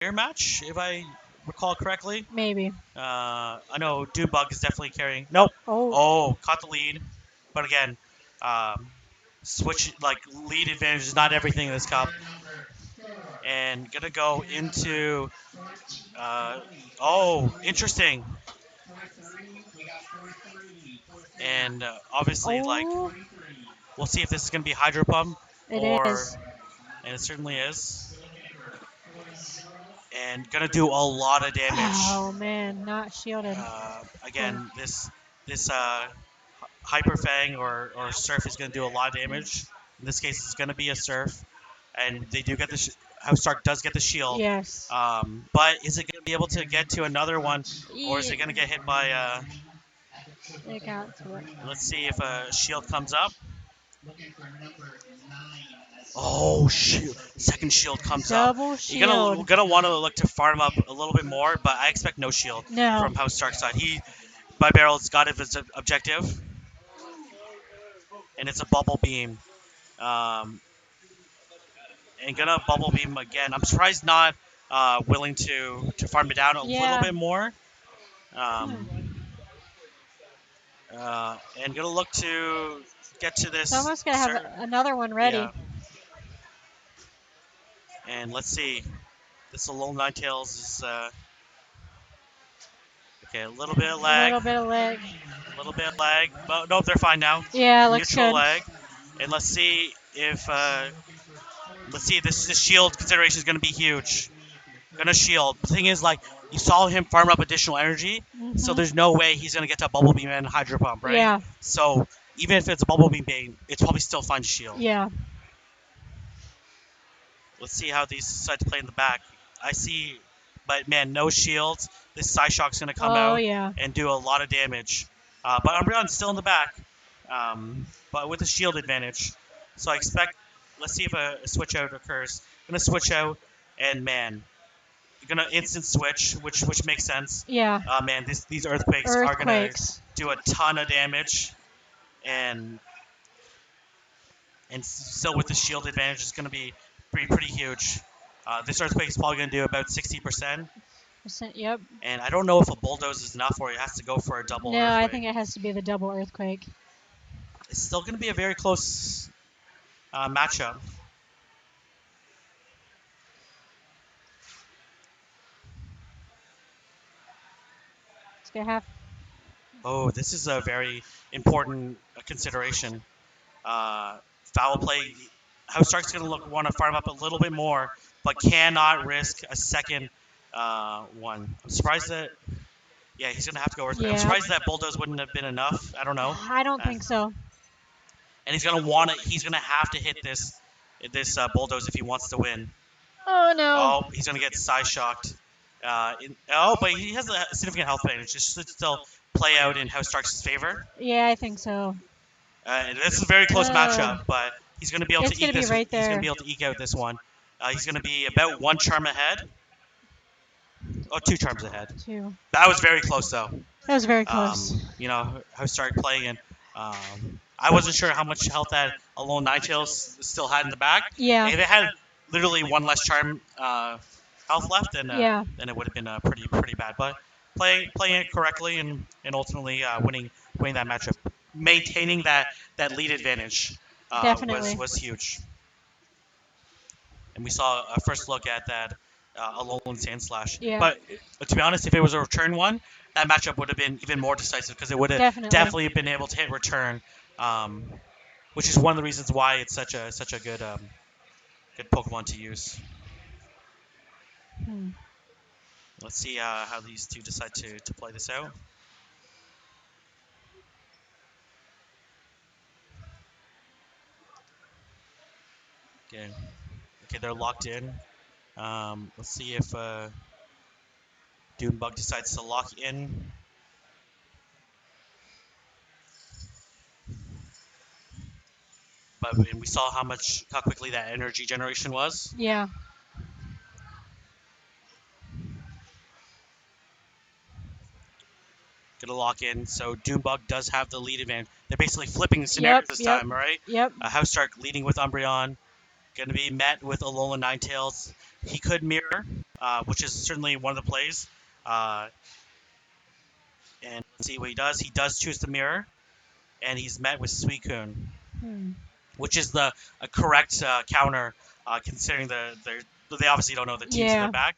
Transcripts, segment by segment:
match, if I recall correctly. Maybe. I know Doonebug is definitely carrying. Nope. Oh. Oh, caught the lead. But again, um, switch lead advantage is not everything in this cup. And gonna go into. Oh, interesting. And obviously, Oh. we'll see if this is gonna be Hydro Pump It or, is. and it certainly is. And gonna do a lot of damage. Oh man, not shielded. Again, this Hyper Fang or Surf is going to do a lot of damage. In this case, it's going to be a Surf, and they do get the HouseStark does get the shield. Yes. But is it going to be able to get to another one, or is it Yeah. going to get hit by? It got to it. Let's see if a shield comes up. Oh shoot! Second shield comes up. Double You're shield. gonna want to look to farm up a little bit more, but I expect no shield No. from HouseStark's side. By Barrel's got his objective, and it's a bubble beam. Um, and gonna bubble beam again. I'm surprised not willing to farm it down a little Yeah. bit more. Hmm. And gonna look to get to this. Someone's gonna have another one ready. Yeah. And let's see. This little Ninetales is okay. A little bit of lag. A little bit of lag. A little bit of lag. But nope, they're fine now. Yeah, looks Neutral good. lag. And let's see if this shield consideration is gonna be huge. Gonna shield. The thing is, you saw him farm up additional energy, so there's no way he's gonna get to Bubble Beam and Hydro Pump, right? Yeah. So even if it's a Bubble Beam bait, it's probably still fine to shield. Yeah. Let's see how these decide to play in the back. I see, but man, no shields. This Psyshock's gonna come out and do a lot of damage. But Umbreon's still in the back, but with a shield advantage. So I expect. Let's see if a switch out occurs. Gonna switch out, and man, gonna instant switch, which makes sense. Yeah. Man, these earthquakes are gonna do a ton of damage, and still with the shield advantage, it's gonna be pretty huge. This earthquake is probably gonna do about 60%. Yep. And I don't know if a bulldoze is enough, or it has to go for a double. No, earthquake. I think it has to be the double earthquake. It's still gonna be a very close matchup. It's gonna have. Oh, this is a very important consideration. Foul play. HouseStark's going to want to farm up a little bit more, but cannot risk a second one. I'm surprised that. Yeah, he's going to have to go earthquake. Yeah. I'm surprised that bulldoze wouldn't have been enough. I don't know. I don't think so. And he's going to want it. He's going to have to hit this bulldoze if he wants to win. Oh no. Oh, he's going to get Psyshocked. But he has a significant health advantage. Just should still play out in HouseStark's favor. Yeah, I think so. This is a very close matchup, but he's going to be able to eke this. Right he's going to be able to eke out this one. He's going to be about one charm ahead. Oh, 2 charms ahead. 2. That was very close, though. That was very close. HouseStark playing, and I wasn't sure how much health that Alone Ninetales still had in the back. Yeah. If it had literally one less charm health left, then it would have been pretty bad. But playing it correctly and ultimately winning that matchup, maintaining that lead advantage was huge. And we saw a first look at that Alolan Sandslash. Yeah. But to be honest, if it was a return one, that matchup would have been even more decisive because it would have definitely been able to hit return, which is one of the reasons why it's such a good Pokemon to use. Let's see how these two decide to play this out. Okay, they're locked in. Let's see if Doonebug decides to lock in. But we saw how quickly that energy generation was. Yeah. Gonna lock in. So Doonebug does have the lead advantage. They're basically flipping the scenario this time, right? Yep. HouseStark leading with Umbreon. Gonna be met with Alolan Ninetales. He could mirror. which is certainly one of the plays. And let's see what he does. He does choose the mirror, and he's met with Suicune, Hmm. which is the a correct counter, considering they obviously don't know the teams in their Yeah. back.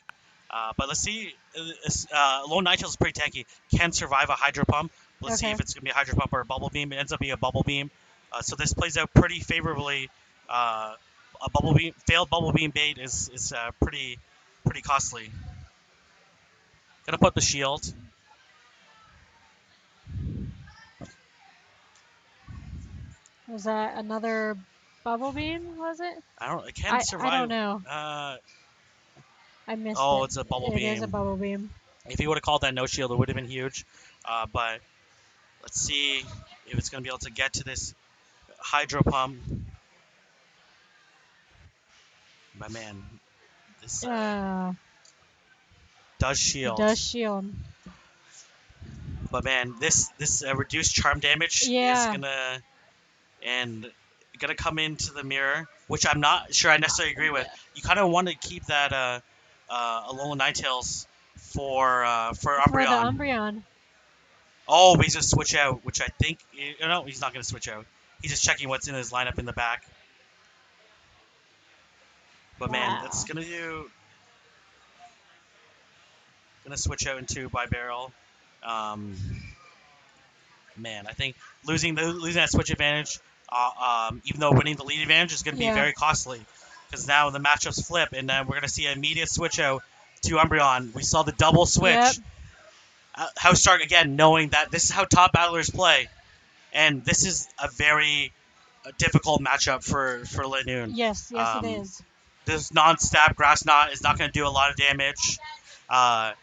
But let's see. Lone Ninetales is pretty tanky. Can survive a Hydro Pump. Let's see Okay. if it's gonna be a Hydro Pump or a Bubble Beam. It ends up being a Bubble Beam. So this plays out pretty favorably. A Bubble Beam failed Bubble Beam bait is pretty costly. Gonna put the shield. Was that another bubble beam? Was it? I don't. It can I don't survive. know. Uh, I missed oh, it. it's a Bubble It is a Beam. bubble beam. If he would have called that no shield, it would have been huge. But let's see if it's going to be able to get to this Hydro Pump. But man, this does It shield. does shield. But man, this reduced charm damage is Yeah. gonna come into the mirror, which I'm not sure I necessarily agree with. You kind of want to keep that Alolan Ninetales for For the Umbreon. Umbreon. Oh, but he's gonna switch out, which I think no, he's not gonna switch out. He's just checking what's in his lineup in the back. But man, that's Wow. gonna switch out into Barrel. Um, man, I think losing that switch advantage, even though winning the lead advantage is gonna be Yeah. very costly, because now the matchups flip, and then we're gonna see an immediate switch out to Umbreon. We saw the double switch. Yep. HouseStark again, knowing that this is how top battlers play, and this is a very difficult matchup for Linoon. Yes. Yes, it is. This non-stab Grass Knot is not going to do a lot of damage.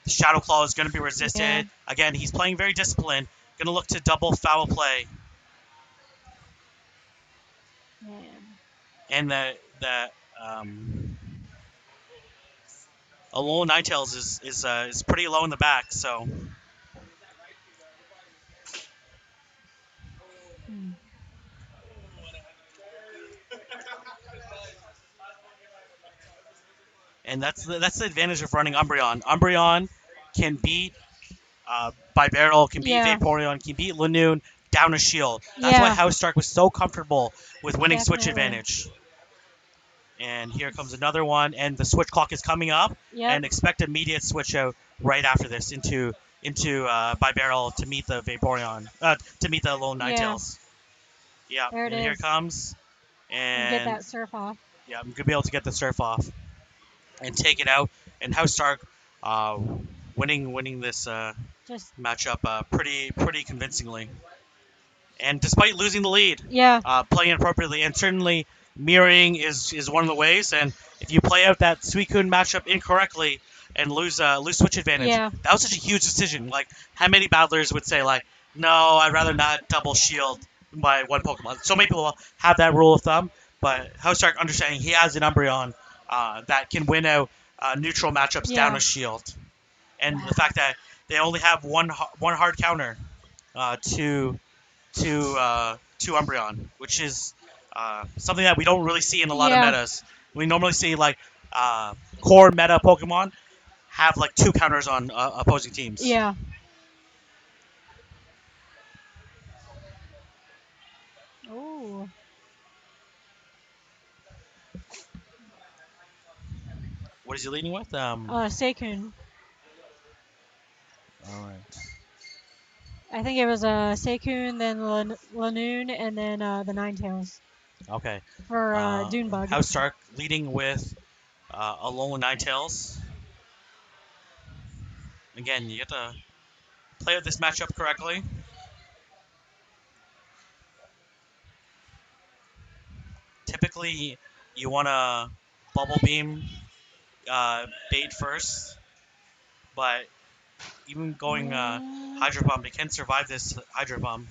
Shadow Claw is going to be resisted. Yeah. Again, he's playing very disciplined. Going to look to double foul play. Man. And the Alolan Ninetales is pretty low in the back. So Hmm. and that's the advantage of running Umbreon. Umbreon can beat Bibarel, can beat Yeah. Vaporeon, can beat Linoon down a shield. That's why Yeah. HouseStark was so comfortable with winning switch Definitely. advantage. And here comes another one, and the switch clock is coming up. Yep. And expect immediate switch out right after this into Bibarel to meet the Vaporeon, to meet the Lone Ninetales. Yeah, There it and here is. it comes, And get and that surf off. yeah, I'm gonna be able to get the surf off and take it out. And HouseStark uh, winning this Just matchup pretty convincingly. And despite losing the lead, yeah. Playing appropriately, and certainly mirroring is one of the ways. And if you play out that Suicune matchup incorrectly and lose switch advantage, Yeah. that was such a huge decision. Like, how many battlers would say like, no, I'd rather not double shield by one Pokemon. So many people have that rule of thumb, but HouseStark understanding he has an Umbreon that can win out neutral matchups down Yeah. a shield, and Wow. the fact that they only have one hard counter to Umbreon, which is something that we don't really see in a lot of Yeah. metas. We normally see like core meta Pokemon have like two counters on opposing teams. Yeah. Oh. What is he leading with? Seikun. All right. I think it was Seikun, then Lanoon, and then the Ninetales Okay. for Doonebug. HouseStark leading with Alolan Ninetales. Again, you have to play out this matchup correctly. Typically, you want to Bubble Beam bait first, but even going Hydro Pump, it can survive this Hydro Pump,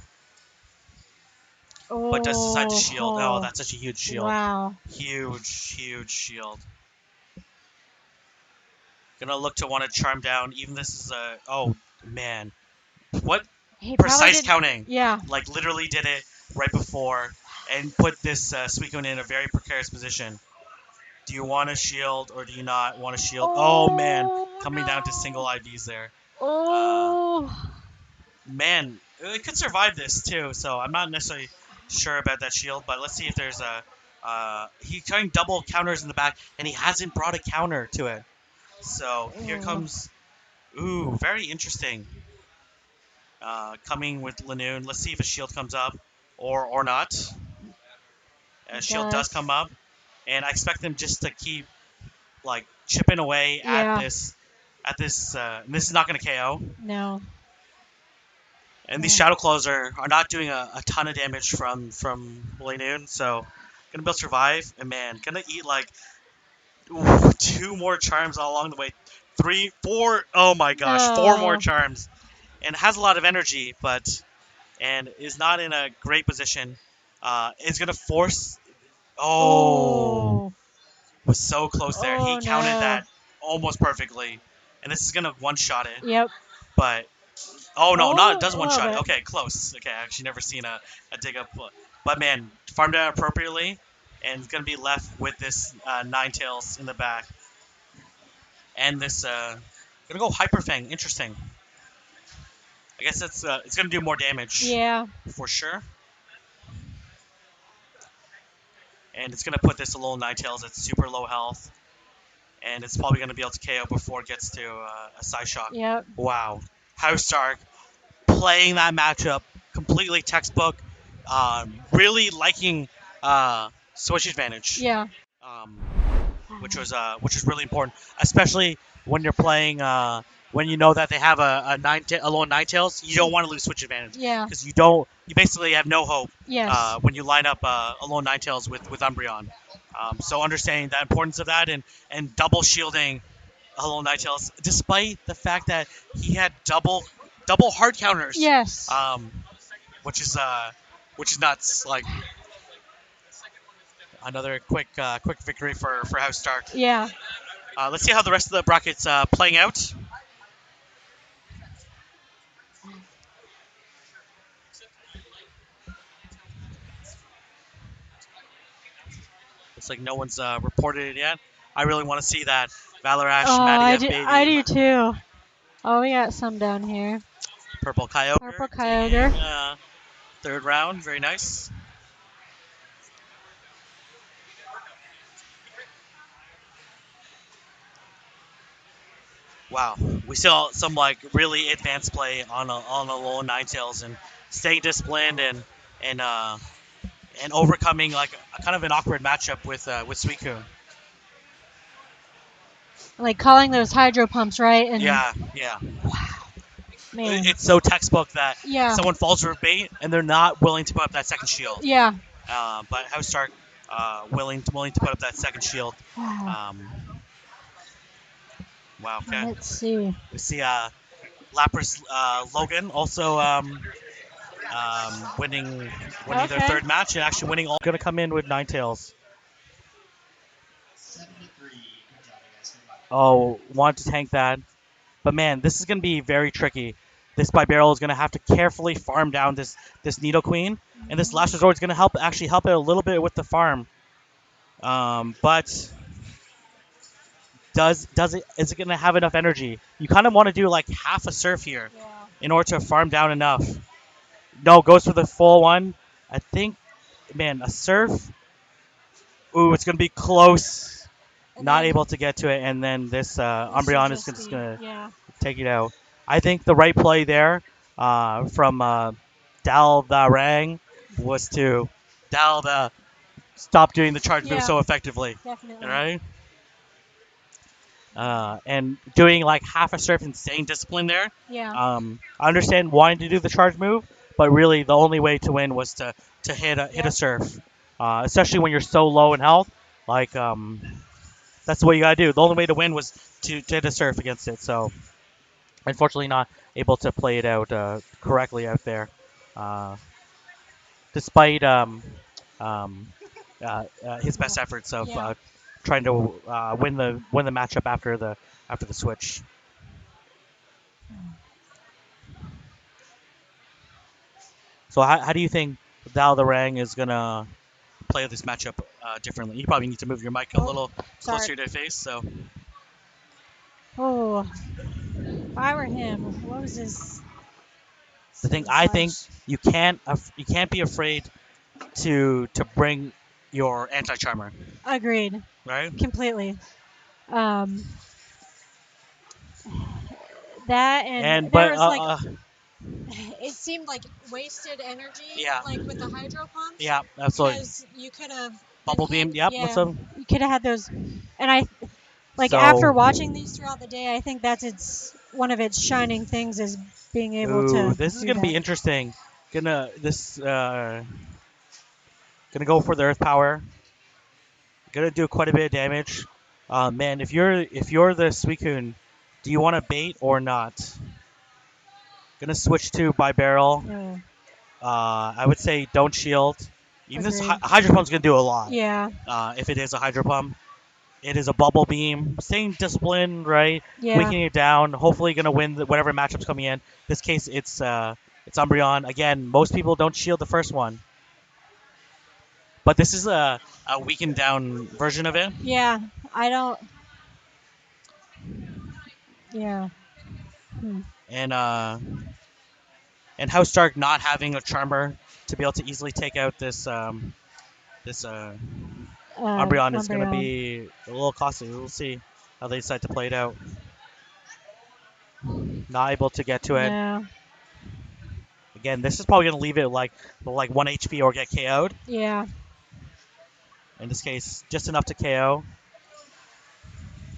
but does decide to shield. Oh, that's such a huge shield. Wow. Huge shield. Gonna look to want to charm down. Even this is a. Oh, man. What precise counting. Yeah. Like, literally did it right before and put this Suicune in a very precarious position. Do you want a shield or do you not want a shield? Oh man, Oh coming down to single no! IVs there. Uh, Oh, man, it could survive this too. So I'm not necessarily sure about that shield, but let's see if there's a. He's trying double counters in the back, and he hasn't brought a counter to it. So here oh, comes. Ooh, very interesting. Coming with Lanoon. Let's see if a shield comes up, or not. A it shield does does. come up, and I expect them just to keep like chipping away at Yeah. this. And this is not going to KO. No. And these Oh. Shadow Claws are not doing a ton of damage from Lanoon, so gonna be able to survive. And man, gonna eat like two more charms all along the way. Three, four, oh my gosh, four more No. charms. And has a lot of energy, but and is not in a great position. Is gonna force. Oh, Oh. was so close there. He Oh counted no. that almost perfectly, and this is gonna one shot it. Yep. But oh no, not it Oh, does a one little shot. bit. Okay, close. Okay, I actually never seen a dig up, but man, farmed out appropriately, and it's gonna be left with this Ninetales in the back, and this gonna go Hyper Fang. Interesting. I guess it's gonna do more damage Yeah. for sure, and it's gonna put this a little Ninetales at super low health, and it's probably gonna be able to KO before it gets to a Psyshock. Yep. Wow, HouseStark playing that matchup completely textbook. Really liking switch advantage, Yeah. um, which was really important, especially when you're playing when you know that they have a lone Ninetales. You don't want to lose switch advantage Yeah. because you basically have no hope Yes. when you line up a lone Ninetales with Umbreon. So understanding the importance of that and double shielding Hello Ninetales, despite the fact that he had double hard counters, Yes. um, which is which is nuts. Like another quick victory for House Stark. Yeah. Let's see how the rest of the brackets playing out. Looks like no one's reported it yet. I really want to see that Valarash Madia I baby do too. Oh, we got some down here. Purple Kyogre Purple Kyogre. taking third round. Very nice. Wow, we saw some like really advanced play on a low Ninetales and staying disciplined and and overcoming like a kind of an awkward matchup with Suicune. Like calling those hydro pumps, right? And Yeah, yeah. man. It's so textbook that Yeah. someone falls for a bait and they're not willing to put up that second shield. Yeah. But House Stark willing to put up that second shield. Um, wow. Okay. Let's see. We see Lapras Logan also winning their Okay. third match and actually winning all. Going to come in with Ninetales. Oh, want to tank that. But man, this is going to be very tricky. This Bibarel is going to have to carefully farm down this Nido Queen, and this Last Resort is going to help it a little bit with the farm. But does it is it going to have enough energy? You kind of want to do like half a surf here Yeah. in order to farm down enough. No, goes for the full one. I think, man, a surf. Ooh, it's going to be close. And Not then able to get to it, and then this this should Umbreon is just just be going to yeah. take it out. I think the right play there from Dalvarang was to stop doing the charge move Yeah. so effectively. All Definitely. right? And doing like half a surf and staying disciplined there. Yeah. I understand wanting to do the charge move, but really the only way to win was to hit a Yep. surf, especially when you're so low in health. Like that's what you gotta do. The only way to win was to hit a surf against it. So unfortunately, not able to play it out correctly out there, uh, despite um, his best efforts of Yeah. trying to win the matchup after the switch. So how do you think Dal the Rang is gonna play this matchup differently. You probably need to move your mic a Oh, little sorry. closer to your face. So Oh, if I were him, what was his the thing I think slash? you can't be afraid to bring your anti charmer, Agreed, right? completely. Um, that and And there but was like it seemed like wasted energy, yeah, like with the hydro pumps, yeah, absolutely. because you could have then Bubble had beam, yep, that's yeah, up. you could have had those, and I like after So, watching these throughout the day, I think that's its one of its shining things is being able ooh, to this is do gonna that. be interesting. Gonna go for the earth power. Gonna do quite a bit of damage. Man, if you're the Suicune, do you want to bait or not? Gonna switch to by barrel. Oh, I would say don't shield. Even this agreed. hydro pump's gonna do a lot. Yeah, If it is a hydro pump, it is a bubble beam. Staying disciplined, right? yeah. Weakening it down. Hopefully, gonna win whatever matchup's coming in. This case, it's Umbreon. Again, most people don't shield the first one, but this is a weakened down version of it. Yeah, I don't. Yeah. Hmm. And HouseStark not having a charmer to be able to easily take out this Umbreon is going to Umbreon. be a little costly. We'll see how they decide to play it out. Not able to get to it. No. Again, this is probably going to leave it like 1 HP or get KO'd. Yeah. In this case, just enough to KO.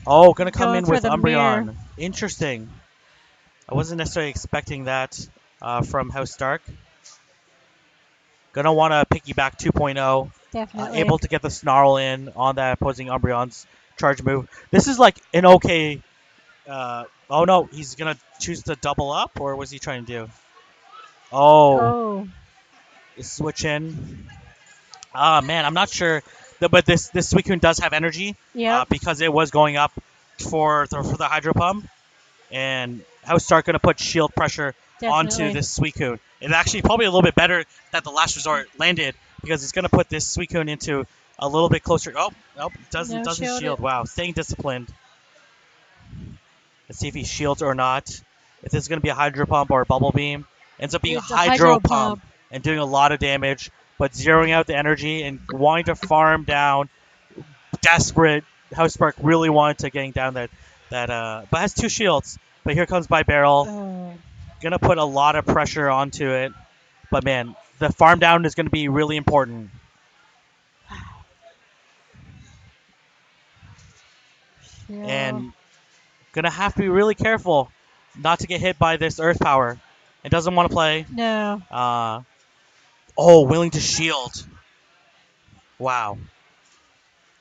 Oh, going to come Going in for with the mirror. Umbreon. Interesting. I wasn't necessarily expecting that from HouseStark. Gonna want to piggyback 2.0. Definitely. Able to get the snarl in on that opposing Umbreon's charge move. This is like an okay. Oh no, he's gonna choose to double up, or was he trying to do? Oh, Oh. switch in. Ah man, I'm not sure. But this Suicune does have energy Yep. because it was going up for the Hydro Pump, and HouseStark gonna put shield pressure onto Definitely. this Suicune. It's actually probably a little bit better that the last resort landed because it's gonna put this Suicune into a little bit closer. Oh, nope, doesn't No doesn't shield it. shield. Wow, staying disciplined. Let's see if he shields or not. If this is gonna be a Hydro Pump or a Bubble Beam, ends up being a It's a Hydro hydro Pump pump. and doing a lot of damage, but zeroing out the energy and wanting to farm down. Desperate. HouseSpark really wanted to getting down but has two shields. But here comes by barrel. Oh. Gonna put a lot of pressure onto it. But man, the farm down is gonna be really important. Yeah. And gonna have to be really careful not to get hit by this earth power. It doesn't want to play. No. Willing to shield. Wow.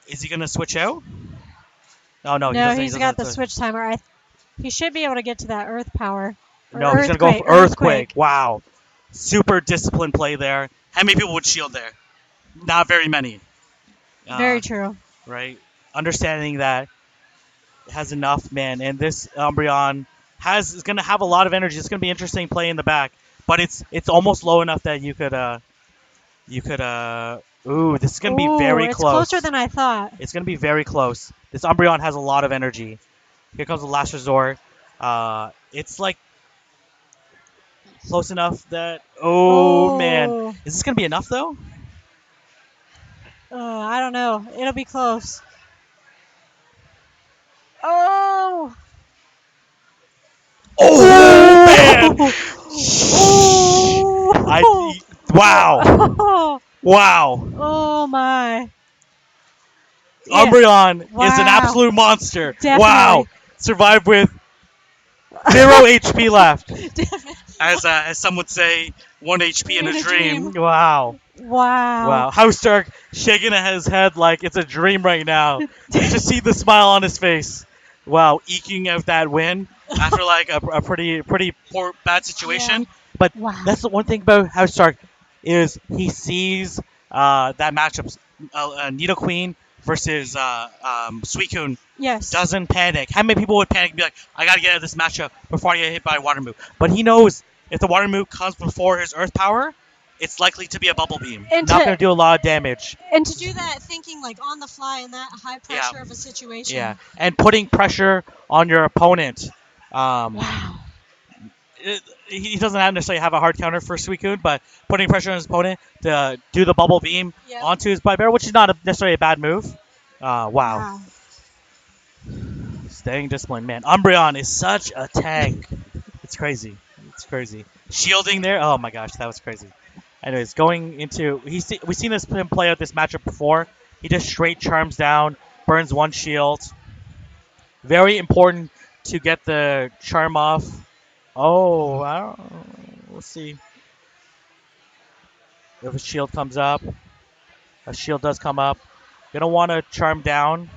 Is he gonna switch out? Oh no, he No, doesn't. He he's doesn't got have the to. switch timer. He should be able to get to that earth power. Or No, he's gonna go earthquake. for earthquake. Earthquake. Wow, super disciplined play there. How many people would shield there? Not very many. Very Uh, true. right. Understanding that it has enough, man, and this Umbreon is gonna have a lot of energy. It's gonna be interesting play in the back, but it's almost low enough that you could. Ooh, this is gonna be Ooh, very it's closer close. than I thought. It's gonna be very close. This Umbreon has a lot of energy. Here comes the last resort. It's like close enough that. Oh man, Oh. is this gonna be enough though? I don't know. It'll be close. Oh. Oh man! Oh. I Oh. wow, Oh. wow. Oh my. Yeah. Umbreon is an Wow. absolute monster. Wow, Definitely. survived with 0 HP left. Definitely. As some would say, 1 HP in a In a dream. dream. Wow. Wow. Wow. HouseStark shaking his head like it's a dream right now. You can just see the smile on his face. Wow, eking out that win after like a pretty poor bad Yeah. situation. But Wow. that's the one thing about HouseStark is he sees that matchup, Nidoqueen versus Suicune. Yes. Doesn't panic. How many people would panic and be like, I gotta get out of this matchup before I get hit by a water move? But he knows if the water move comes before his earth power, it's likely to be a bubble beam. And Not to going to do a lot of damage. and to do that thinking like on the fly in that high Yeah. pressure of a situation. Yeah, and putting pressure on your opponent. Wow. He doesn't necessarily have a hard counter for Suicune, but putting pressure on his opponent to do the bubble beam Yep. onto his Bear, which is not necessarily a bad move. Wow. Wow. Staying disciplined, man. Umbreon is such a tank. It's crazy. It's crazy. Shielding there. Oh my gosh, that was crazy. Anyways, going into we've seen him play out this matchup before. He just straight charms down, burns one shield. Very important to get the charm off. Oh, I don't. We'll see if a shield comes up. A shield does come up. Gonna want to charm down.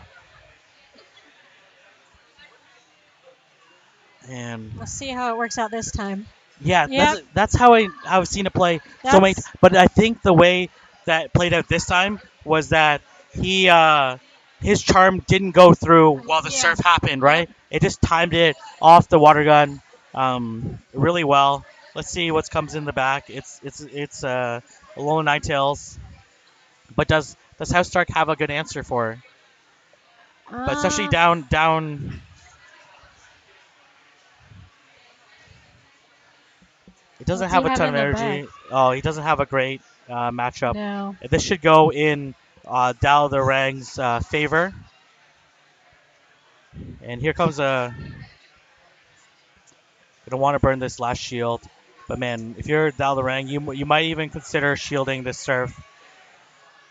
And We'll see how it works out this time. yeah, Yep. that's how I've seen it play so many. But I think the way that it played out this time was that he his charm didn't go through while the surf happened, right? It just timed it off the water gun really well. Let's see what comes in the back. It's Alolan Ninetales. But does HouseStark have a good answer for her? But especially down. It doesn't have a ton of energy. Oh, he doesn't have a great matchup. No. This should go in Daldarang's favor. And here comes a. Gonna want to burn this last shield, but man, if you're Daldarang, you might even consider shielding this surf.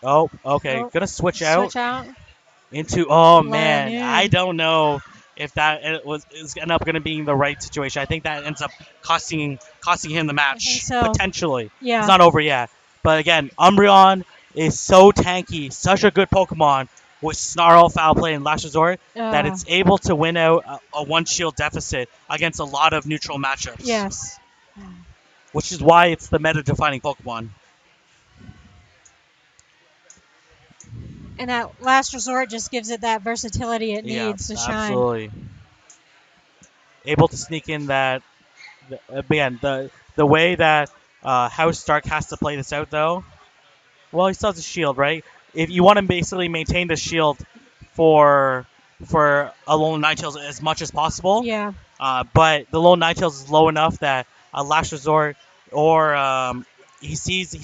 Oh, okay. Gonna switch out into. Oh man, I don't know if that is end up going to be the right situation. I think that ends up costing him the match potentially. Yeah. It's not over yet. But again, Umbreon is so tanky, such a good Pokemon with Snarl, Foul Play, and Last Resort that it's able to win out a one shield deficit against a lot of neutral matchups. Yes. Which is why it's the meta-defining Pokemon. And that Last Resort just gives it that versatility it needs to shine. Absolutely. Able to sneak in that. Again, the way that HouseStark has to play this out, though. Well, he still has a shield, right? If you want to basically maintain the shield for Alolan Ninetales as much as possible. Yeah. But the Alolan Ninetales is low enough that a Last Resort or he sees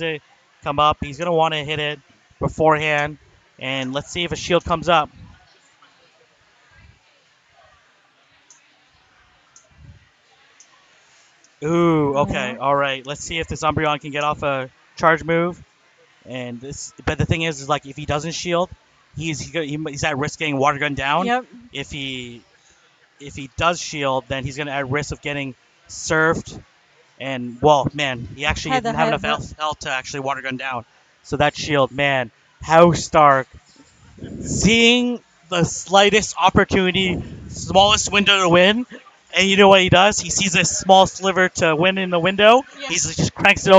it come up. He's gonna want to hit it beforehand, and let's see if a shield comes up. Ooh, okay, all right. Let's see if this Umbreon can get off a charge move. And but the thing is like if he doesn't shield, he's at risk getting water gun down. Yep. If he does shield, then he's gonna at risk of getting surfed. And well, man, he actually didn't have enough health to actually water gun down. So that shield, man, HouseStark, seeing the slightest opportunity, smallest window to win, and you know what he does? He sees a small sliver to win in the window. He just cranks it over.